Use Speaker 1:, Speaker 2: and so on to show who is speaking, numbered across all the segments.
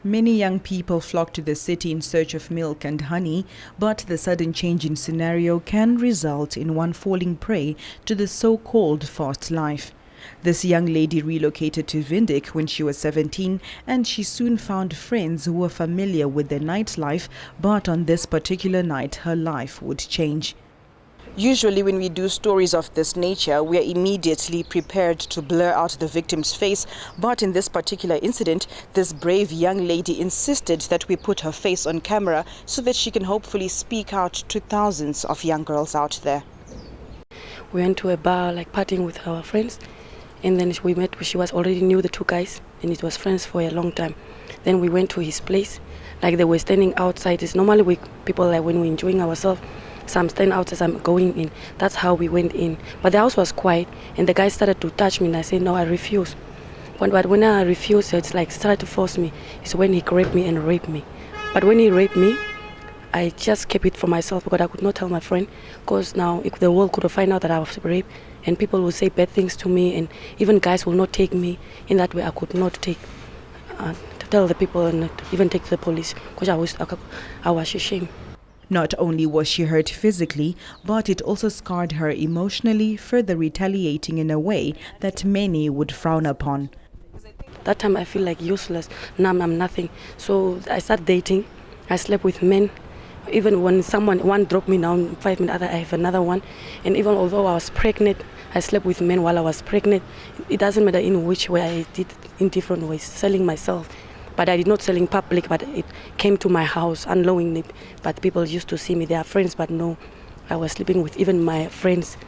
Speaker 1: Many young people flock to the city in search of milk and honey, but the sudden change in scenario can result in one falling prey to the so-called fast life. This young lady relocated to Windhoek when she was 17, and she soon found friends who were familiar with the nightlife, but on this particular night her life would change. Usually when we do stories of this nature, we are immediately prepared to blur out the victim's face, but in this particular incident, this brave young lady insisted that we put her face on camera so that she can hopefully speak out to thousands of young girls out there.
Speaker 2: We went to a bar, partying with our friends, and then we met. She was already knew the two guys, and it was friends for a long time. Then we went to his place, they were standing outside. It's normally people when we're enjoying ourselves, some stand outside, some going in. That's how we went in. But the house was quiet, and the guy started to touch me, and I said, no, I refuse. But when I refused, it's started to force me. It's when he grabbed me and raped me. But when he raped me, I just kept it for myself because I could not tell my friend, because now if the world could find out that I was raped, and people will say bad things to me, and even guys will not take me. In that way, I could not take to tell the people and not even take to the police, because I was ashamed.
Speaker 1: Not only was she hurt physically, but it also scarred her emotionally, further retaliating in a way that many would frown upon.
Speaker 2: That time I feel useless. Now I'm nothing. So I started dating. I slept with men. Even when one dropped me down, 5 minutes later I have another one. And even although I was pregnant, I slept with men while I was pregnant. It doesn't matter in which way I did, in different ways, selling myself. But I did not sell in public, but it came to my house unknowingly. But people used to see me, they are friends, but no, I was sleeping with even my friends,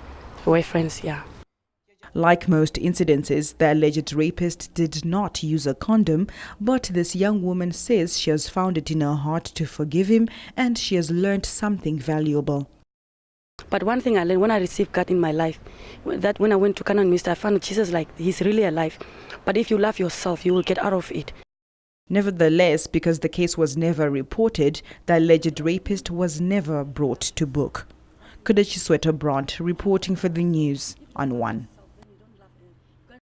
Speaker 2: were friends, yeah.
Speaker 1: Like most incidences, the alleged rapist did not use a condom, but this young woman says she has found it in her heart to forgive him, and she has learned something valuable.
Speaker 2: But one thing I learned when I received God in my life, that when I went to Canaan Minister, I found Jesus he's really alive. But if you love yourself, you will get out of it.
Speaker 1: Nevertheless, because the case was never reported, the alleged rapist was never brought to book. Kuda Chisweto-Brandt reporting for the news on One.